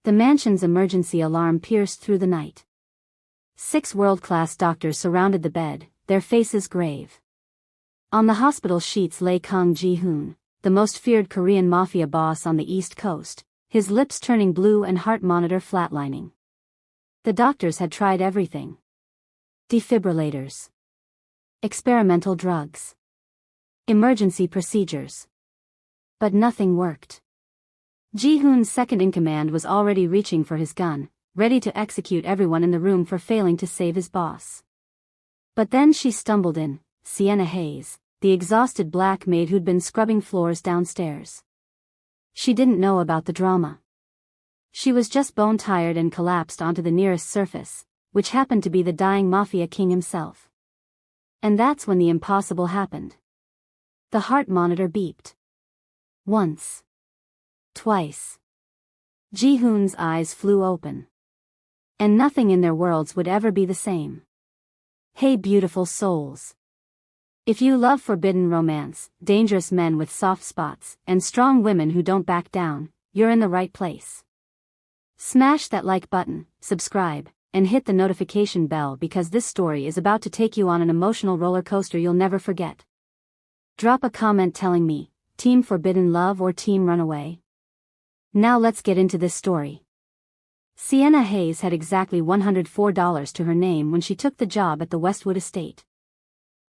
The mansion's emergency alarm pierced through the night. 6 world-class doctors surrounded the bed, their faces grave. On the hospital sheets lay Kang Ji-hoon, the most feared Korean Mafia boss on the East Coast, his lips turning blue and heart monitor flatlining. The doctors had tried everything. Defibrillators. Experimental drugs. Emergency procedures. But nothing worked. Ji-hoon's second-in-command was already reaching for his gun, ready to execute everyone in the room for failing to save his boss. But then she stumbled in, Sienna Hayes, the exhausted black maid who'd been scrubbing floors downstairs. She didn't know about the drama. She was just bone-tired and collapsed onto the nearest surface, which happened to be the dying Mafia king himself. And that's when the impossible happened. The heart monitor beeped. Once. Twice. Ji-hoon's eyes flew open. And nothing in their worlds would ever be the same. Hey beautiful souls. If you love forbidden romance, dangerous men with soft spots, and strong women who don't back down, you're in the right place. Smash that like button, subscribe, and hit the notification bell because this story is about to take you on an emotional roller coaster you'll never forget. Drop a comment telling me, Team Forbidden Love or Team Runaway? Now let's get into this story. Sienna Hayes had exactly $104 to her name when she took the job at the Westwood estate.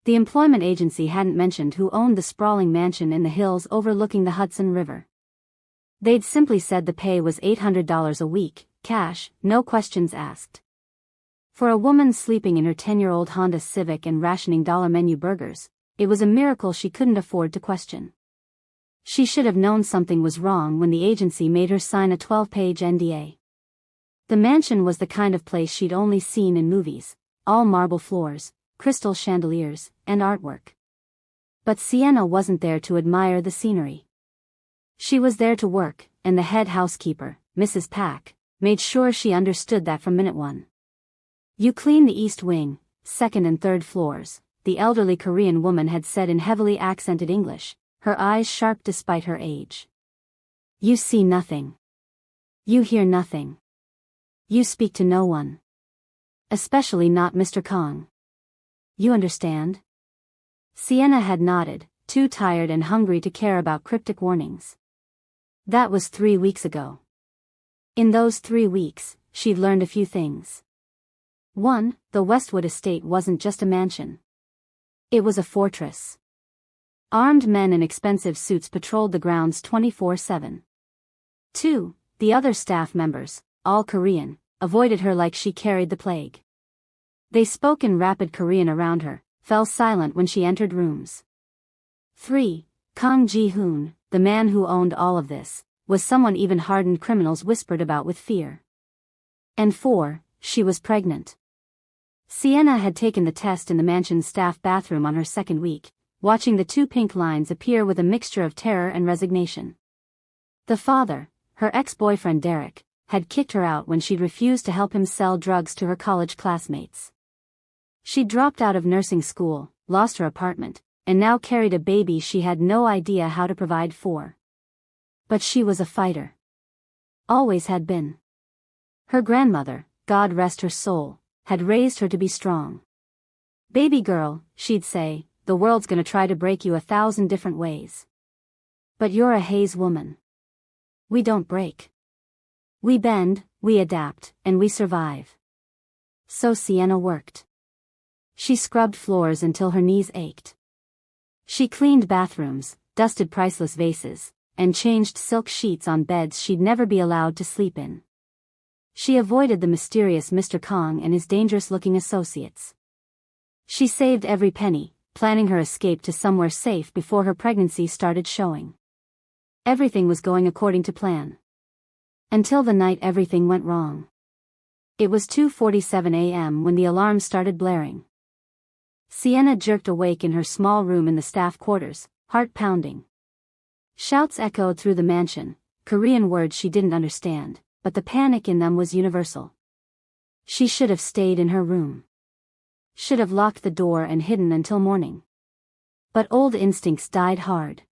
The employment agency hadn't mentioned who owned the sprawling mansion in the hills overlooking the Hudson River. They'd simply said the pay was $800 a week, cash, no questions asked. For a woman sleeping in her 10-year-old Honda Civic and rationing dollar menu burgers, it was a miracle she couldn't afford to question. She should have known something was wrong when the agency made her sign a 12-page NDA. The mansion was the kind of place she'd only seen in movies, all marble floors, crystal chandeliers, and artwork. But Sienna wasn't there to admire the scenery. She was there to work, and the head housekeeper, Mrs. Pak, made sure she understood that from minute one. You clean the east wing, second and third floors, the elderly Korean woman had said in heavily accented English, her eyes sharp despite her age. You see nothing. You hear nothing. You speak to no one. Especially not Mr. Kong. You understand? Sienna had nodded, too tired and hungry to care about cryptic warnings. That was 3 weeks ago. In those 3 weeks, she'd learned a few things. 1. The Westwood estate wasn't just a mansion. It was a fortress. Armed men in expensive suits patrolled the grounds 24/7. 2. The other staff members, all Korean, avoided her like she carried the plague. They spoke in rapid Korean around her, fell silent when she entered rooms. 3. Kang Ji-hoon, the man who owned all of this, was someone even hardened criminals whispered about with fear. And 4. She was pregnant. Sienna had taken the test in the mansion's staff bathroom on her second week, watching the 2 pink lines appear with a mixture of terror and resignation. The father, her ex-boyfriend Derek, had kicked her out when she'd refused to help him sell drugs to her college classmates. She dropped out of nursing school, lost her apartment, and now carried a baby she had no idea how to provide for. But she was a fighter. Always had been. Her grandmother, God rest her soul, had raised her to be strong. Baby girl, she'd say, the world's gonna try to break you 1,000 different ways. But you're a Hayes woman. We don't break. We bend, we adapt, and we survive. So Sienna worked. She scrubbed floors until her knees ached. She cleaned bathrooms, dusted priceless vases, and changed silk sheets on beds she'd never be allowed to sleep in. She avoided the mysterious Mr. Kong and his dangerous-looking associates. She saved every penny, planning her escape to somewhere safe before her pregnancy started showing. Everything was going according to plan. Until the night everything went wrong. It was 2:47 a.m. when the alarm started blaring. Sienna jerked awake in her small room in the staff quarters, heart pounding. Shouts echoed through the mansion, Korean words she didn't understand, but the panic in them was universal. She should have stayed in her room. Should have locked the door and hidden until morning. But old instincts died hard.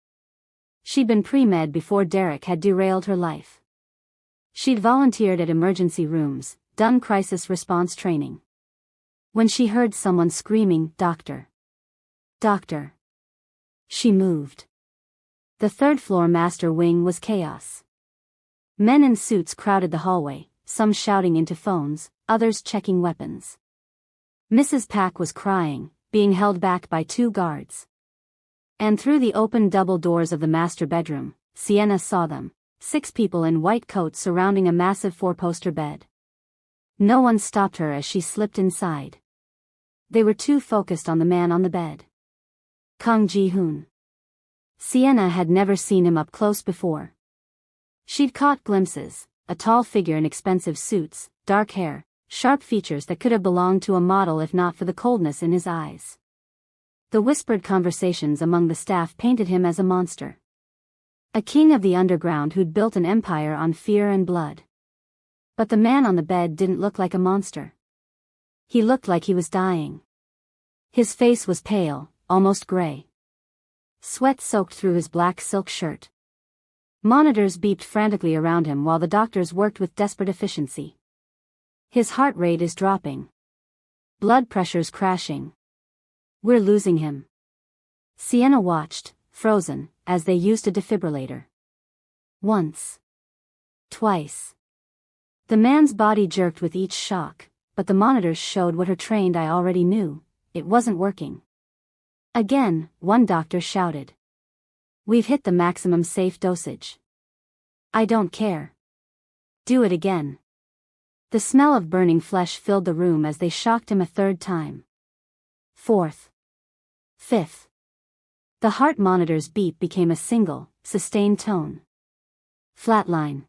She'd been pre-med before Derek had derailed her life. She'd volunteered at emergency rooms, done crisis response training. When she heard someone screaming, "Doctor! Doctor!" she moved. The third-floor master wing was chaos. Men in suits crowded the hallway, some shouting into phones, others checking weapons. Mrs. Pack was crying, being held back by 2 guards. And through the open double doors of the master bedroom, Sienna saw them, 6 people in white coats surrounding a massive 4-poster bed. No one stopped her as she slipped inside. They were too focused on the man on the bed. Kang Ji-hoon. Sienna had never seen him up close before. She'd caught glimpses, a tall figure in expensive suits, dark hair, sharp features that could have belonged to a model if not for the coldness in his eyes. The whispered conversations among the staff painted him as a monster. A king of the underground who'd built an empire on fear and blood. But the man on the bed didn't look like a monster. He looked like he was dying. His face was pale, almost gray. Sweat soaked through his black silk shirt. Monitors beeped frantically around him while the doctors worked with desperate efficiency. His heart rate is dropping. Blood pressure's crashing. We're losing him. Sienna watched, frozen, as they used a defibrillator. Once. Twice. The man's body jerked with each shock, but the monitors showed what her trained eye already knew: it wasn't working. Again, one doctor shouted. "We've hit the maximum safe dosage." "I don't care. Do it again." The smell of burning flesh filled the room as they shocked him a 3rd time. 4th. 5th. The heart monitor's beep became a single, sustained tone. Flatline.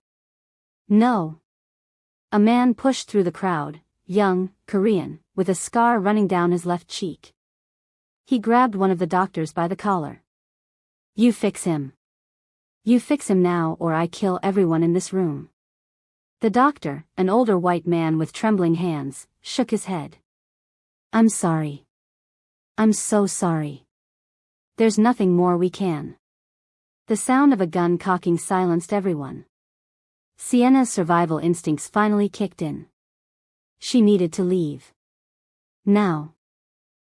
No. A man pushed through the crowd, young, Korean, with a scar running down his left cheek. He grabbed one of the doctors by the collar. "You fix him. You fix him now or I kill everyone in this room." The doctor, an older white man with trembling hands, shook his head. "I'm sorry. I'm so sorry. There's nothing more we can." The sound of a gun cocking silenced everyone. Sienna's survival instincts finally kicked in. She needed to leave. Now.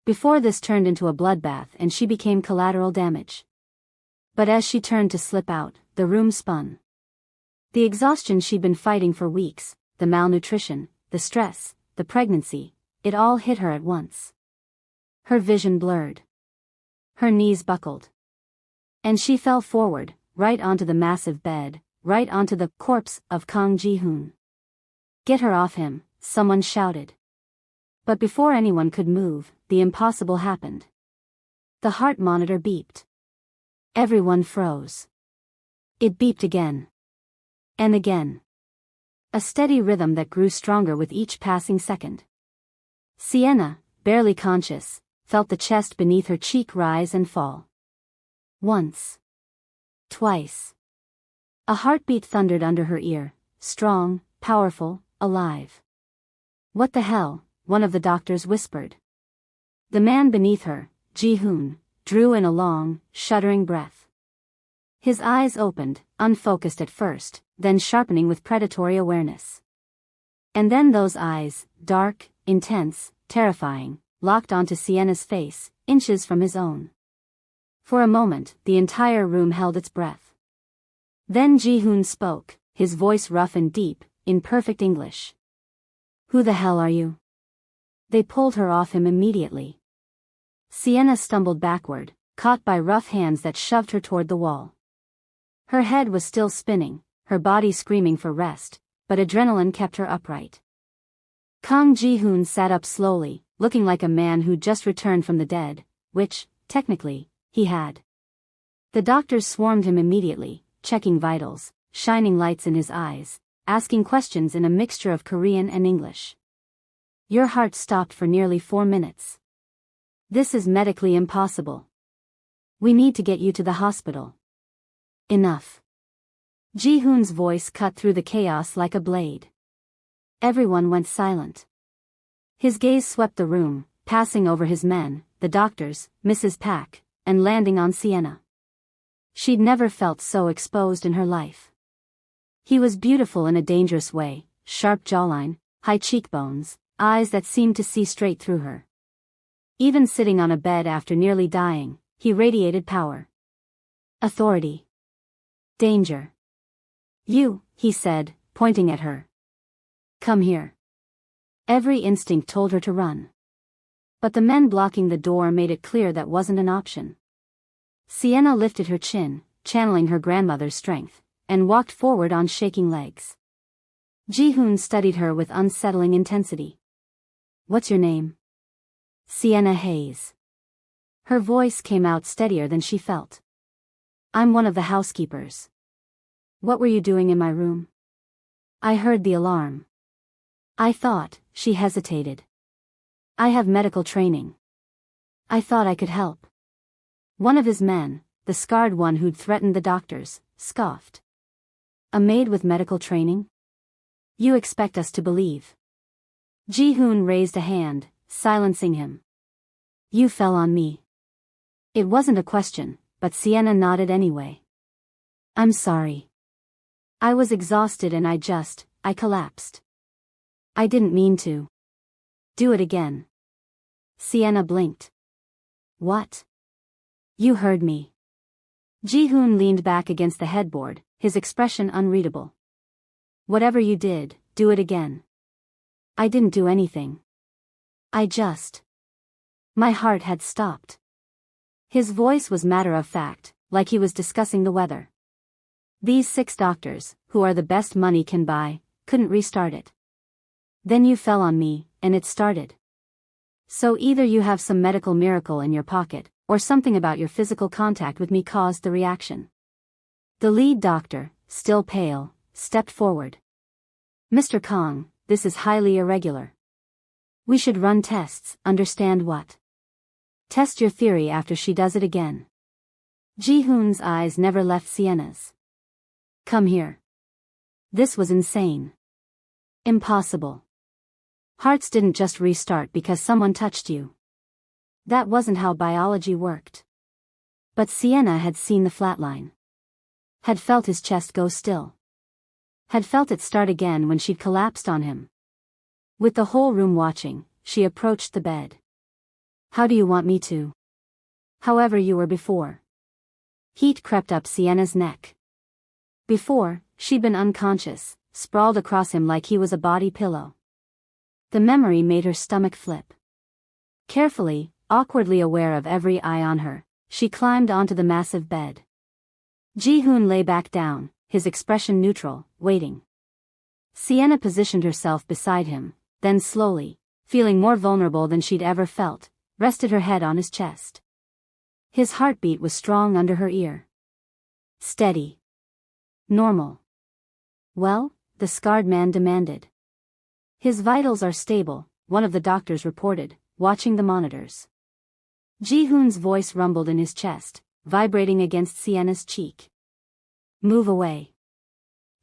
Before this turned into a bloodbath and she became collateral damage. But as she turned to slip out, the room spun. The exhaustion she'd been fighting for weeks, the malnutrition, the stress, the pregnancy, it all hit her at once. Her vision blurred. Her knees buckled. And she fell forward, right onto the massive bed, right onto the corpse of Kang Ji-hoon. "Get her off him," someone shouted. But before anyone could move, the impossible happened. The heart monitor beeped. Everyone froze. It beeped again. And again. A steady rhythm that grew stronger with each passing second. Sienna, barely conscious, felt the chest beneath her cheek rise and fall. Once. Twice. A heartbeat thundered under her ear, strong, powerful, alive. "What the hell?" one of the doctors whispered. The man beneath her, Ji-hoon, drew in a long, shuddering breath. His eyes opened, unfocused at first, then sharpening with predatory awareness. And then those eyes, dark, intense, terrifying, locked onto Sienna's face, inches from his own. For a moment, the entire room held its breath. Then Ji-hoon spoke, his voice rough and deep, in perfect English. "Who the hell are you?" They pulled her off him immediately. Sienna stumbled backward, caught by rough hands that shoved her toward the wall. Her head was still spinning, her body screaming for rest, but adrenaline kept her upright. Kang Ji-hoon sat up slowly, looking like a man who'd just returned from the dead, which, technically, he had. The doctors swarmed him immediately, checking vitals, shining lights in his eyes, asking questions in a mixture of Korean and English. "Your heart stopped for nearly 4 minutes. This is medically impossible. We need to get you to the hospital." "Enough." Ji-hoon's voice cut through the chaos like a blade. Everyone went silent. His gaze swept the room, passing over his men, the doctors, Mrs. Pack, and landing on Sienna. She'd never felt so exposed in her life. He was beautiful in a dangerous way, sharp jawline, high cheekbones, eyes that seemed to see straight through her. Even sitting on a bed after nearly dying, he radiated power. Authority. Danger. You, he said, pointing at her. Come here. Every instinct told her to run. But the men blocking the door made it clear that wasn't an option. Sienna lifted her chin, channeling her grandmother's strength, and walked forward on shaking legs. Ji-hoon studied her with unsettling intensity. What's your name? Sienna Hayes. Her voice came out steadier than she felt. I'm one of the housekeepers. What were you doing in my room? I heard the alarm. I thought, she hesitated. I have medical training. I thought I could help. One of his men, the scarred one who'd threatened the doctors, scoffed. A maid with medical training? You expect us to believe. Ji-hoon raised a hand, silencing him. You fell on me. It wasn't a question, but Sienna nodded anyway. I'm sorry. I was exhausted and I collapsed. I didn't mean to. Do it again. Sienna blinked. What? You heard me. Ji-hoon leaned back against the headboard, his expression unreadable. Whatever you did, do it again. I didn't do anything. My heart had stopped. His voice was matter-of-fact, like he was discussing the weather. These 6 doctors, who are the best money can buy, couldn't restart it. Then you fell on me, and it started. So either you have some medical miracle in your pocket, or something about your physical contact with me caused the reaction. The lead doctor, still pale, stepped forward. Mr. Kong, this is highly irregular. We should run tests, understand what? Test your theory after she does it again. Ji-hoon's eyes never left Sienna's. Come here. This was insane. Impossible. Hearts didn't just restart because someone touched you. That wasn't how biology worked. But Sienna had seen the flatline. Had felt his chest go still. Had felt it start again when she'd collapsed on him. With the whole room watching, she approached the bed. How do you want me to? However you were before. Heat crept up Sienna's neck. Before, she'd been unconscious, sprawled across him like he was a body pillow. The memory made her stomach flip. Carefully, awkwardly aware of every eye on her, she climbed onto the massive bed. Ji-hoon lay back down, his expression neutral, waiting. Sienna positioned herself beside him, then slowly, feeling more vulnerable than she'd ever felt, rested her head on his chest. His heartbeat was strong under her ear. Steady. Normal. Well, the scarred man demanded. His vitals are stable, one of the doctors reported, watching the monitors. Ji-hoon's voice rumbled in his chest, vibrating against Sienna's cheek. Move away.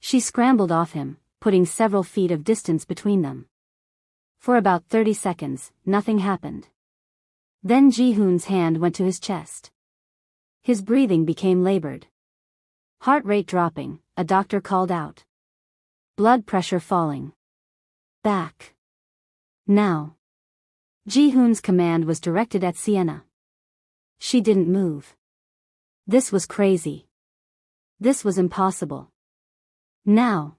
She scrambled off him, putting several feet of distance between them. For about 30 seconds, nothing happened. Then Ji-hoon's hand went to his chest. His breathing became labored. Heart rate dropping, a doctor called out. Blood pressure falling. Back. Now. Ji-hoon's command was directed at Sienna. She didn't move. This was crazy. This was impossible. Now.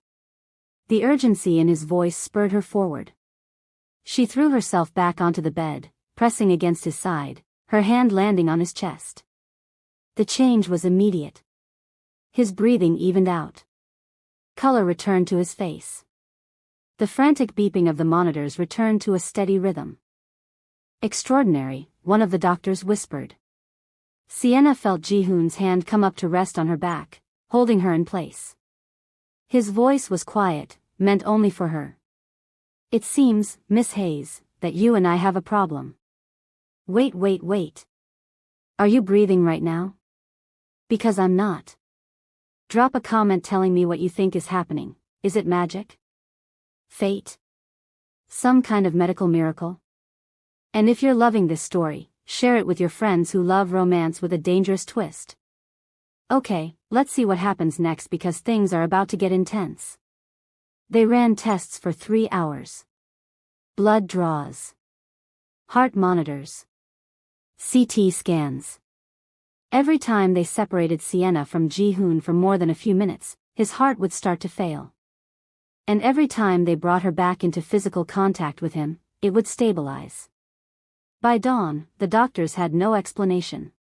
The urgency in his voice spurred her forward. She threw herself back onto the bed, pressing against his side, her hand landing on his chest. The change was immediate. His breathing evened out. Color returned to his face. The frantic beeping of the monitors returned to a steady rhythm. Extraordinary, one of the doctors whispered. Sienna felt Ji-hoon's hand come up to rest on her back, holding her in place. His voice was quiet, meant only for her. It seems, Miss Hayes, that you and I have a problem. Wait. Are you breathing right now? Because I'm not. Drop a comment telling me what you think is happening. Is it magic? Fate? Some kind of medical miracle? And if you're loving this story, share it with your friends who love romance with a dangerous twist. Okay, let's see what happens next because things are about to get intense. They ran tests for 3 hours. Blood draws. Heart monitors. CT scans. Every time they separated Sienna from Ji-hoon for more than a few minutes, his heart would start to fail. And every time they brought her back into physical contact with him, it would stabilize. By dawn, the doctors had no explanation.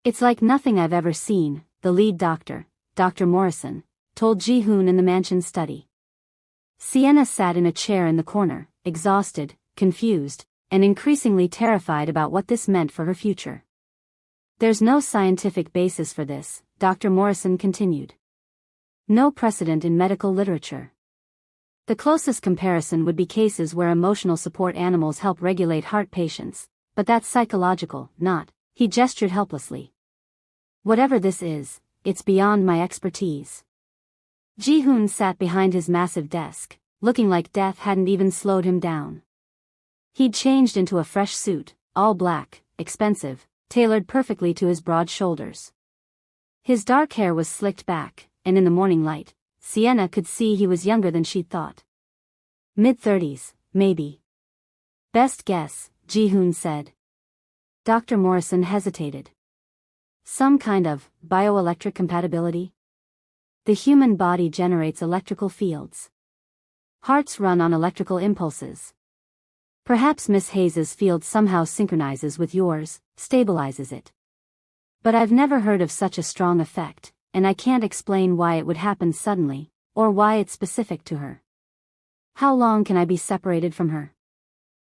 It's like nothing I've ever seen, the lead doctor, Dr. Morrison, told Ji-hoon in the mansion study. Sienna sat in a chair in the corner, exhausted, confused, and increasingly terrified about what this meant for her future. There's no scientific basis for this, Dr. Morrison continued. No precedent in medical literature. The closest comparison would be cases where emotional support animals help regulate heart patients, but that's psychological, not. He gestured helplessly. Whatever this is, it's beyond my expertise. Ji-hoon sat behind his massive desk, looking like death hadn't even slowed him down. He'd changed into a fresh suit, all black, expensive, tailored perfectly to his broad shoulders. His dark hair was slicked back, and in the morning light, Sienna could see he was younger than she'd thought. Mid-30s, maybe. Best guess, Ji-hoon said. Dr. Morrison hesitated. Some kind of bioelectric compatibility? The human body generates electrical fields. Hearts run on electrical impulses. Perhaps Miss Hayes's field somehow synchronizes with yours, stabilizes it. But I've never heard of such a strong effect, and I can't explain why it would happen suddenly, or why it's specific to her. How long can I be separated from her?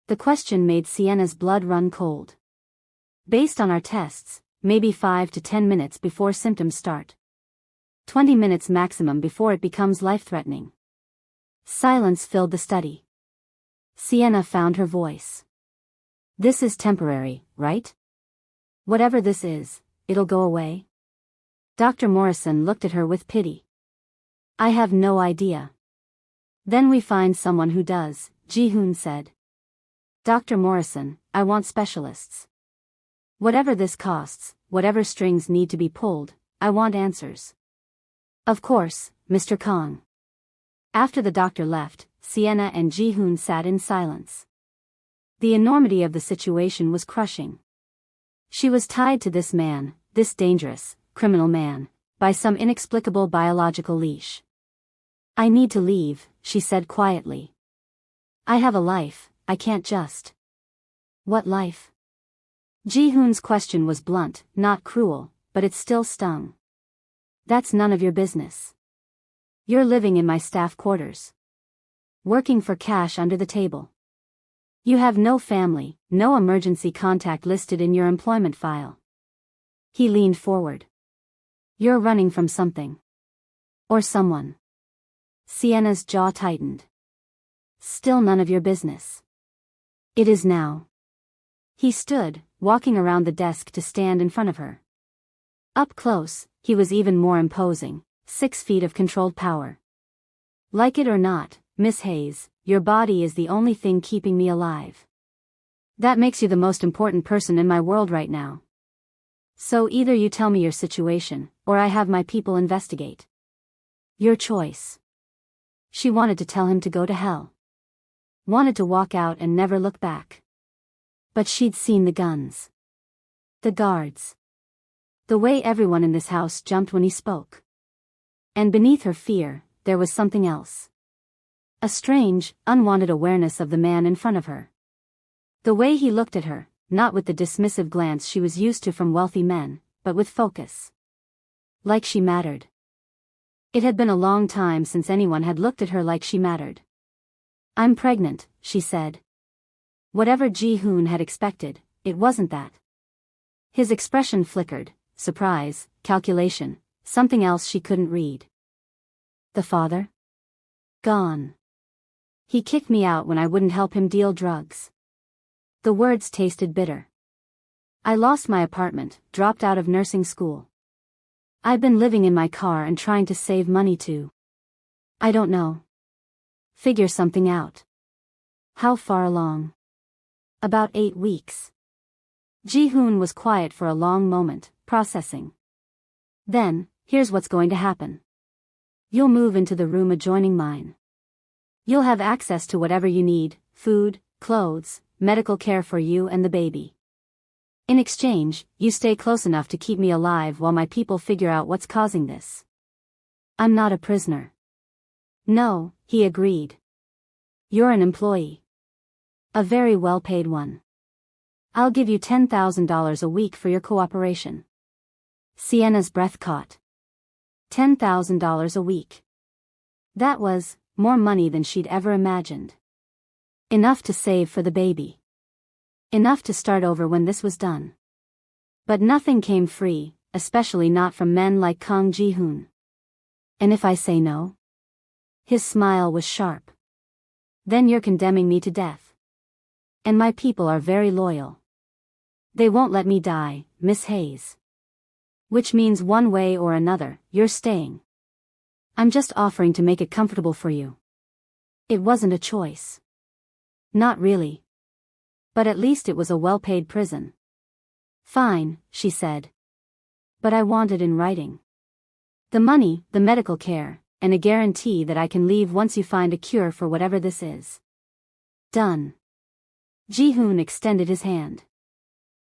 The question made Sienna's blood run cold. Based on our tests, maybe 5 to 10 minutes before symptoms start. 20 minutes maximum before it becomes life-threatening. Silence filled the study. Sienna found her voice. This is temporary, right? Whatever this is, it'll go away? Dr. Morrison looked at her with pity. I have no idea. Then we find someone who does, Ji-hoon said. Dr. Morrison, I want specialists. Whatever this costs, whatever strings need to be pulled, I want answers. Of course, Mr. Kong. After the doctor left, Sienna and Ji-hoon sat in silence. The enormity of the situation was crushing. She was tied to this man, this dangerous, criminal man, by some inexplicable biological leash. I need to leave, she said quietly. I have a life, I can't just. What life? Ji-hoon's question was blunt, not cruel, but it still stung. That's none of your business. You're living in my staff quarters. Working for cash under the table. You have no family, no emergency contact listed in your employment file. He leaned forward. You're running from something. Or someone. Sienna's jaw tightened. Still none of your business. It is now. He stood, walking around the desk to stand in front of her. Up close, he was even more imposing, 6 feet of controlled power. Like it or not, Miss Hayes, your body is the only thing keeping me alive. That makes you the most important person in my world right now. So either you tell me your situation, or I have my people investigate. Your choice. She wanted to tell him to go to hell. Wanted to walk out and never look back. But she'd seen the guns. The guards. The way everyone in this house jumped when he spoke. And beneath her fear, there was something else. A strange, unwanted awareness of the man in front of her. The way he looked at her, not with the dismissive glance she was used to from wealthy men, but with focus. Like she mattered. It had been a long time since anyone had looked at her like she mattered. I'm pregnant, she said. Whatever Ji-hoon had expected, it wasn't that. His expression flickered, surprise, calculation, something else she couldn't read. The father? Gone. He kicked me out when I wouldn't help him deal drugs. The words tasted bitter. I lost my apartment, dropped out of nursing school. I've been living in my car and trying to save money too. I don't know. Figure something out. How far along? About 8 weeks. Ji-hoon was quiet for a long moment, processing. Then, here's what's going to happen. You'll move into the room adjoining mine. You'll have access to whatever you need, food, clothes, medical care for you and the baby. In exchange, you stay close enough to keep me alive while my people figure out what's causing this. I'm not a prisoner. No, he agreed. You're an employee. A very well-paid one. I'll give you $10,000 a week for your cooperation. Sienna's breath caught. $10,000 a week. That was more money than she'd ever imagined. Enough to save for the baby. Enough to start over when this was done. But nothing came free, especially not from men like Kang Ji-hoon. And if I say no? His smile was sharp. Then you're condemning me to death. And my people are very loyal. They won't let me die, Miss Hayes. Which means one way or another, you're staying. I'm just offering to make it comfortable for you. It wasn't a choice. Not really. But at least it was a well-paid prison. Fine, she said. But I want it in writing. The money, the medical care, and a guarantee that I can leave once you find a cure for whatever this is. Done. Ji-hoon extended his hand.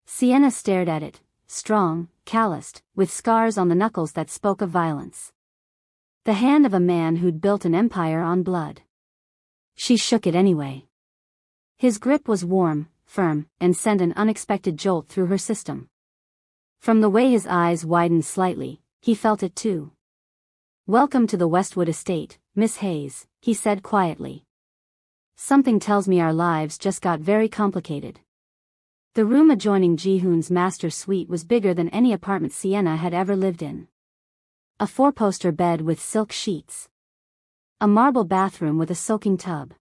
Sienna stared at it, strong, calloused, with scars on the knuckles that spoke of violence. The hand of a man who'd built an empire on blood. She shook it anyway. His grip was warm, firm, and sent an unexpected jolt through her system. From the way his eyes widened slightly, he felt it too. Welcome to the Westwood estate, Miss Hayes, he said quietly. Something tells me our lives just got very complicated. The room adjoining Ji-hoon's master suite was bigger than any apartment Sienna had ever lived in. A four-poster bed with silk sheets. A marble bathroom with a soaking tub.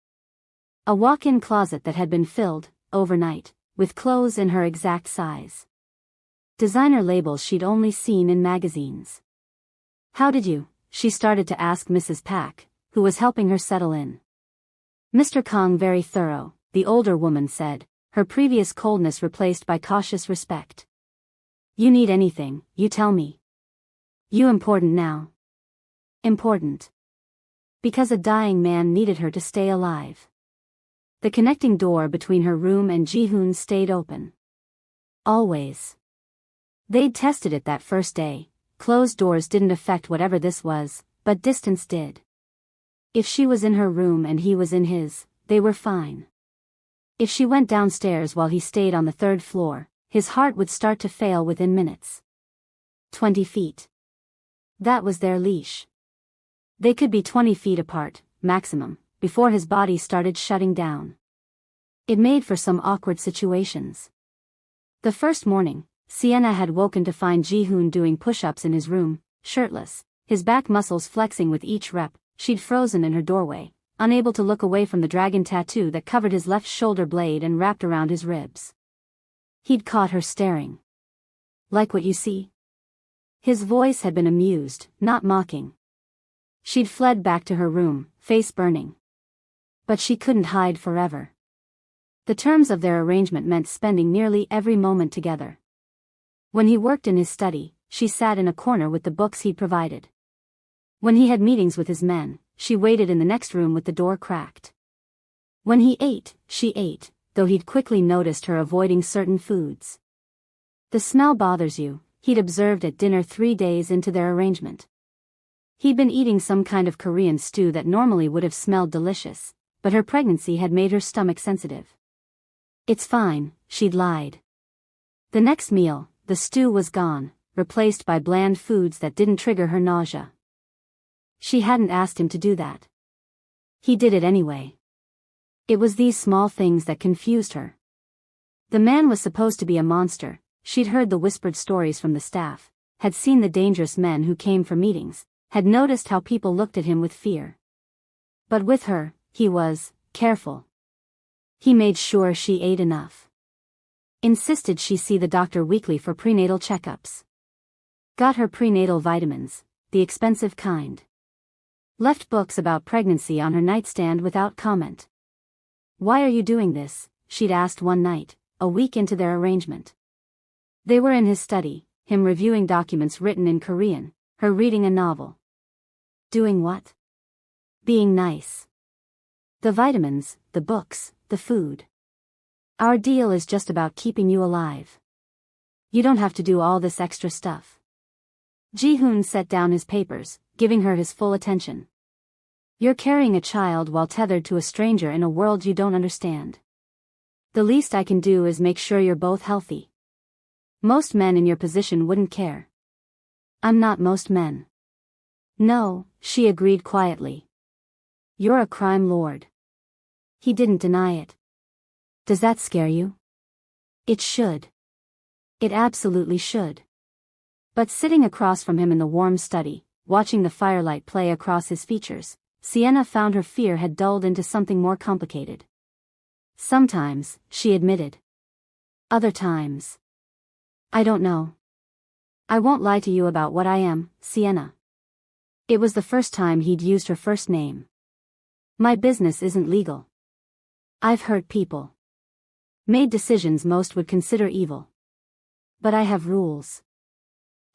A walk-in closet that had been filled, overnight, with clothes in her exact size. Designer labels she'd only seen in magazines. How did you? She started to ask Mrs. Pak, who was helping her settle in. Mr. Kang very thorough, the older woman said, her previous coldness replaced by cautious respect. You need anything, you tell me. You important now. Important. Because a dying man needed her to stay alive. The connecting door between her room and Ji-hoon stayed open. Always. They'd tested it that first day. Closed doors didn't affect whatever this was, but distance did. If she was in her room and he was in his, they were fine. If she went downstairs while he stayed on the third floor, his heart would start to fail within minutes. 20 feet. That was their leash. They could be 20 feet apart, maximum, before his body started shutting down. It made for some awkward situations. The first morning, Sienna had woken to find Ji-hoon doing push-ups in his room, shirtless, his back muscles flexing with each rep. She'd frozen in her doorway, unable to look away from the dragon tattoo that covered his left shoulder blade and wrapped around his ribs. He'd caught her staring. Like what you see? His voice had been amused, not mocking. She'd fled back to her room, face burning. But she couldn't hide forever. The terms of their arrangement meant spending nearly every moment together. When he worked in his study, she sat in a corner with the books he'd provided. When he had meetings with his men, she waited in the next room with the door cracked. When he ate, she ate, though he'd quickly noticed her avoiding certain foods. The smell bothers you, he'd observed at dinner 3 days into their arrangement. He'd been eating some kind of Korean stew that normally would have smelled delicious, but her pregnancy had made her stomach sensitive. It's fine, she'd lied. The next meal, the stew was gone, replaced by bland foods that didn't trigger her nausea. She hadn't asked him to do that. He did it anyway. It was these small things that confused her. The man was supposed to be a monster. She'd heard the whispered stories from the staff, had seen the dangerous men who came for meetings, had noticed how people looked at him with fear. But with her, he was careful. He made sure she ate enough. Insisted she see the doctor weekly for prenatal checkups. Got her prenatal vitamins, the expensive kind. Left books about pregnancy on her nightstand without comment. Why are you doing this? She'd asked one night, a week into their arrangement. They were in his study, him reviewing documents written in Korean, her reading a novel. Doing what? Being nice. The vitamins, the books, the food. Our deal is just about keeping you alive. You don't have to do all this extra stuff. Ji-hoon set down his papers, giving her his full attention. You're carrying a child while tethered to a stranger in a world you don't understand. The least I can do is make sure you're both healthy. Most men in your position wouldn't care. I'm not most men. No, she agreed quietly. You're a crime lord. He didn't deny it. Does that scare you? It should. It absolutely should. But sitting across from him in the warm study, watching the firelight play across his features, Sienna found her fear had dulled into something more complicated. Sometimes, she admitted. Other times. I don't know. I won't lie to you about what I am, Sienna. It was the first time he'd used her first name. My business isn't legal. I've hurt people. Made decisions most would consider evil. But I have rules.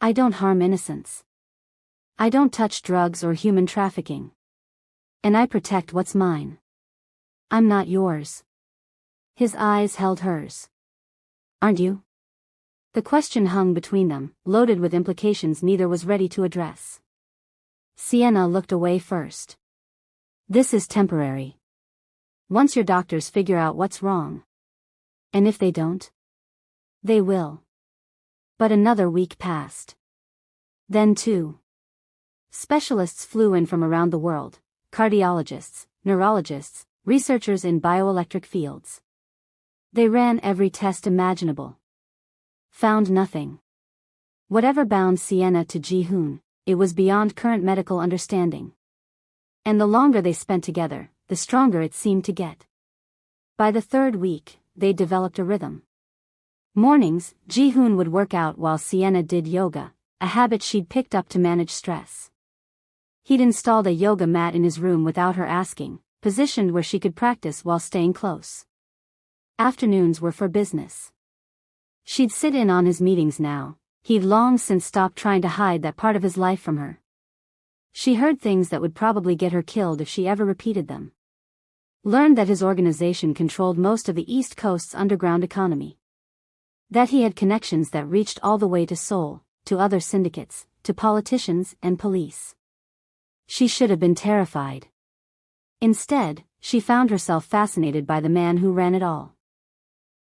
I don't harm innocents. I don't touch drugs or human trafficking. And I protect what's mine. I'm not yours. His eyes held hers. Aren't you? The question hung between them, loaded with implications neither was ready to address. Sienna looked away first. This is temporary. Once your doctors figure out what's wrong. And if they don't? They will. But another week passed. Then two specialists flew in from around the world, cardiologists, neurologists, researchers in bioelectric fields. They ran every test imaginable. Found nothing. Whatever bound Sienna to Ji-hoon, it was beyond current medical understanding. And the longer they spent together, the stronger it seemed to get. By the third week, they developed a rhythm. Mornings, Ji-hoon would work out while Sienna did yoga, a habit she'd picked up to manage stress. He'd installed a yoga mat in his room without her asking, positioned where she could practice while staying close. Afternoons were for business. She'd sit in on his meetings now. He'd long since stopped trying to hide that part of his life from her. She heard things that would probably get her killed if she ever repeated them. Learned that his organization controlled most of the East Coast's underground economy. That he had connections that reached all the way to Seoul, to other syndicates, to politicians and police. She should have been terrified. Instead, she found herself fascinated by the man who ran it all.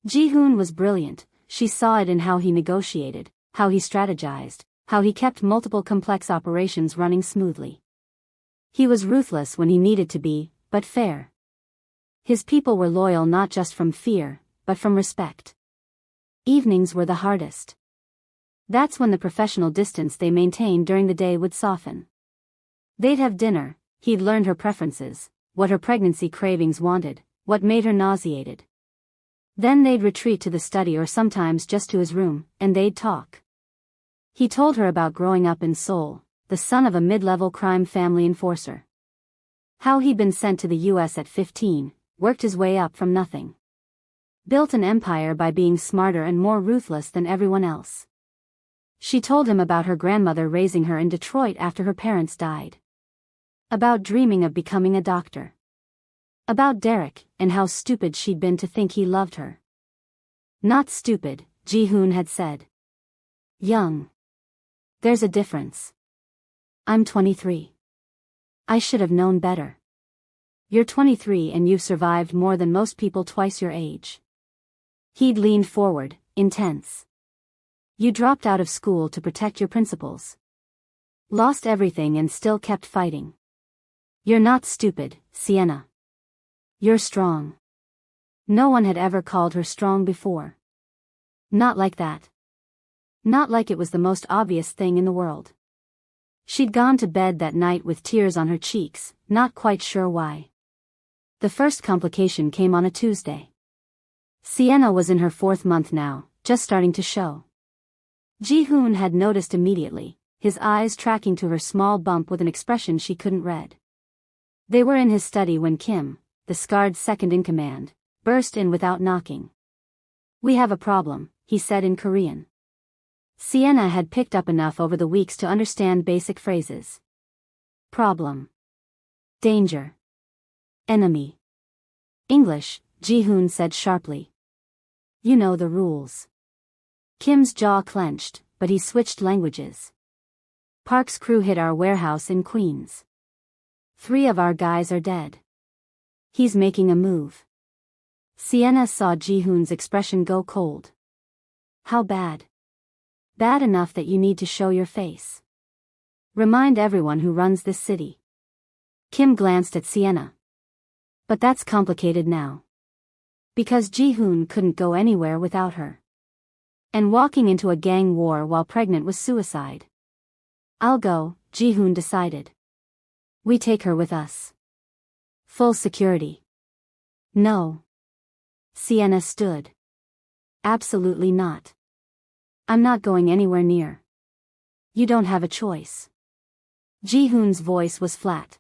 Ji-hoon was brilliant. She saw it in how he negotiated, how he strategized, how he kept multiple complex operations running smoothly. He was ruthless when he needed to be, but fair. His people were loyal not just from fear, but from respect. Evenings were the hardest. That's when the professional distance they maintained during the day would soften. They'd have dinner. He'd learned her preferences, what her pregnancy cravings wanted, what made her nauseated. Then they'd retreat to the study or sometimes just to his room, and they'd talk. He told her about growing up in Seoul, the son of a mid-level crime family enforcer. How he'd been sent to the US at 15, worked his way up from nothing. Built an empire by being smarter and more ruthless than everyone else. She told him about her grandmother raising her in Detroit after her parents died. About dreaming of becoming a doctor. About Derek, and how stupid she'd been to think he loved her. Not stupid, Ji-hoon had said. Young. There's a difference. I'm 23. I should have known better. You're 23 and you've survived more than most people twice your age. He'd leaned forward, intense. You dropped out of school to protect your principles. Lost everything and still kept fighting. You're not stupid, Sienna. You're strong. No one had ever called her strong before. Not like that. Not like it was the most obvious thing in the world. She'd gone to bed that night with tears on her cheeks, not quite sure why. The first complication came on a Tuesday. Sienna was in her 4th month now, just starting to show. Ji-hoon had noticed immediately, his eyes tracking to her small bump with an expression she couldn't read. They were in his study when Kim, the scarred second-in-command, burst in without knocking. We have a problem, he said in Korean. Sienna had picked up enough over the weeks to understand basic phrases. Problem. Danger. Enemy. English, Ji-hoon said sharply. You know the rules. Kim's jaw clenched, but he switched languages. Park's crew hit our warehouse in Queens. 3 of our guys are dead. He's making a move. Sienna saw Ji-hoon's expression go cold. How bad? Bad enough that you need to show your face. Remind everyone who runs this city. Kim glanced at Sienna. But that's complicated now. Because Ji-hoon couldn't go anywhere without her. And walking into a gang war while pregnant was suicide. I'll go, Ji-hoon decided. We take her with us. Full security. No. Sienna stood. Absolutely not. I'm not going anywhere near. You don't have a choice. Ji-hoon's voice was flat.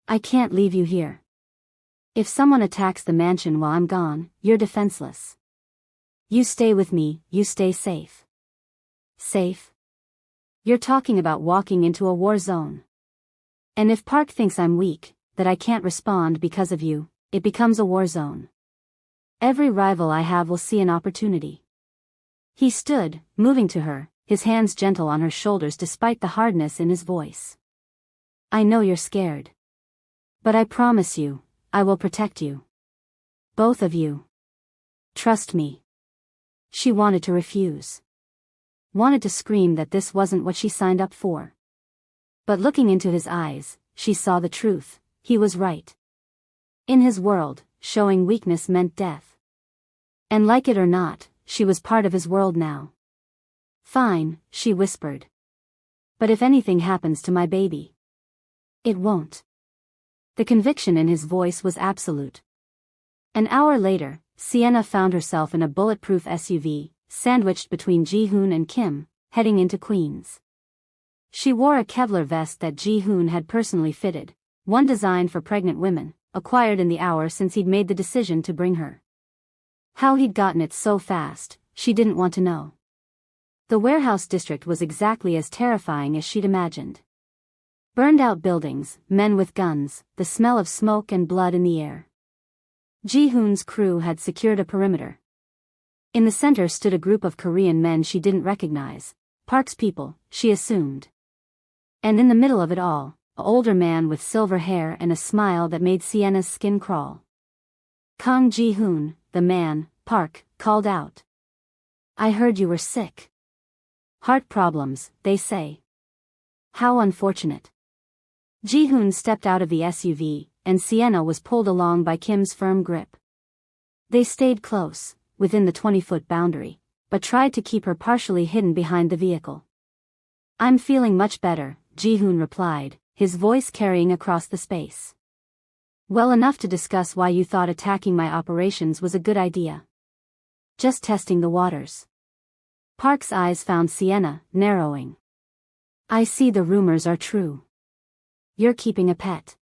I can't leave you here. If someone attacks the mansion while I'm gone, you're defenseless. You stay with me, you stay safe. Safe? You're talking about walking into a war zone. And if Park thinks I'm weak, that I can't respond because of you, it becomes a war zone. Every rival I have will see an opportunity. He stood, moving to her, his hands gentle on her shoulders despite the hardness in his voice. I know you're scared. But I promise you, I will protect you. Both of you. Trust me. She wanted to refuse. Wanted to scream that this wasn't what she signed up for. But looking into his eyes, she saw the truth. He was right. In his world, showing weakness meant death. And like it or not, she was part of his world now. Fine, she whispered. But if anything happens to my baby. It won't. The conviction in his voice was absolute. An hour later, Sienna found herself in a bulletproof SUV, sandwiched between Ji-hoon and Kim, heading into Queens. She wore a Kevlar vest that Ji-hoon had personally fitted, one designed for pregnant women, acquired in the hour since he'd made the decision to bring her. How he'd gotten it so fast, she didn't want to know. The warehouse district was exactly as terrifying as she'd imagined. Burned-out buildings, men with guns, the smell of smoke and blood in the air. Ji-hoon's crew had secured a perimeter. In the center stood a group of Korean men she didn't recognize, Park's people, she assumed. And in the middle of it all, an older man with silver hair and a smile that made Sienna's skin crawl. Kang Ji-hoon, the man, Park, called out. I heard you were sick. Heart problems, they say. How unfortunate. Ji-hoon stepped out of the SUV, and Sienna was pulled along by Kim's firm grip. They stayed close, within the 20-foot boundary, but tried to keep her partially hidden behind the vehicle. I'm feeling much better, Ji-hoon replied, his voice carrying across the space. Well enough to discuss why you thought attacking my operations was a good idea. Just testing the waters. Park's eyes found Sienna, narrowing. I see the rumors are true. You're keeping a pet.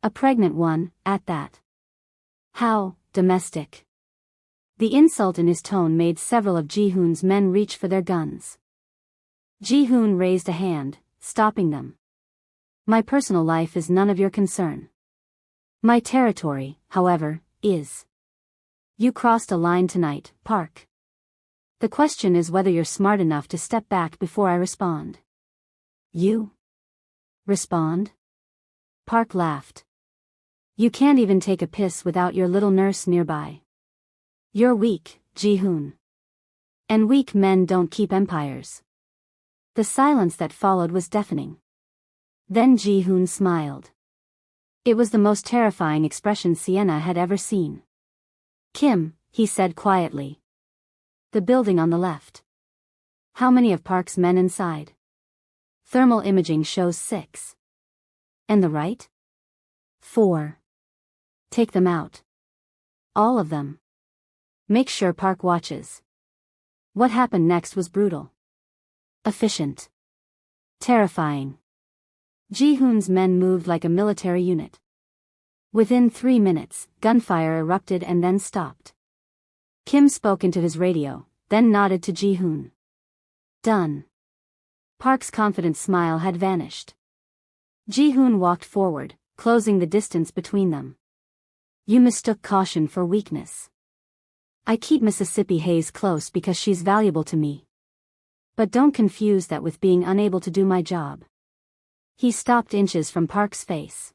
A pregnant one, at that. How, domestic. The insult in his tone made several of Ji-hoon's men reach for their guns. Ji-hoon raised a hand, stopping them. My personal life is none of your concern. My territory, however, is. You crossed a line tonight, Park. The question is whether you're smart enough to step back before I respond. You? Respond? Park laughed. You can't even take a piss without your little nurse nearby. You're weak, Ji-hoon. And weak men don't keep empires. The silence that followed was deafening. Then Ji-hoon smiled. It was the most terrifying expression Sienna had ever seen. Kim, he said quietly. The building on the left. How many of Park's men inside? Thermal imaging shows 6. And the right? 4. Take them out. All of them. Make sure Park watches. What happened next was brutal. Efficient. Terrifying. Ji-hoon's men moved like a military unit. Within 3 minutes, gunfire erupted and then stopped. Kim spoke into his radio, then nodded to Ji-hoon. Done. Park's confident smile had vanished. Ji-hoon walked forward, closing the distance between them. You mistook caution for weakness. I keep Mississippi Hayes close because she's valuable to me. But don't confuse that with being unable to do my job. He stopped inches from Park's face.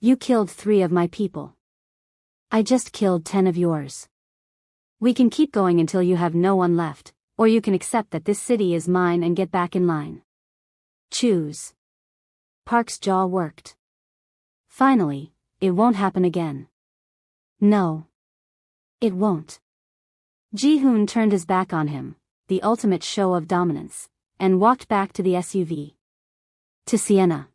You killed 3 of my people. I just killed 10 of yours. We can keep going until you have no one left, or you can accept that this city is mine and get back in line. Choose. Park's jaw worked. Finally, it won't happen again. No. It won't. Ji-hoon turned his back on him, the ultimate show of dominance, and walked back to the SUV. To Sienna.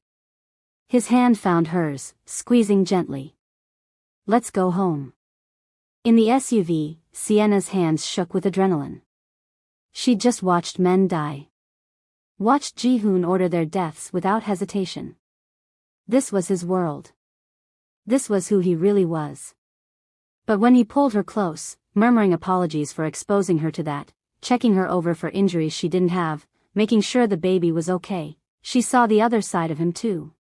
His hand found hers, squeezing gently. Let's go home. In the SUV, Sienna's hands shook with adrenaline. She'd just watched men die. Watched Ji-hoon order their deaths without hesitation. This was his world. This was who he really was. But when he pulled her close, murmuring apologies for exposing her to that, checking her over for injuries she didn't have, making sure the baby was okay, she saw the other side of him too.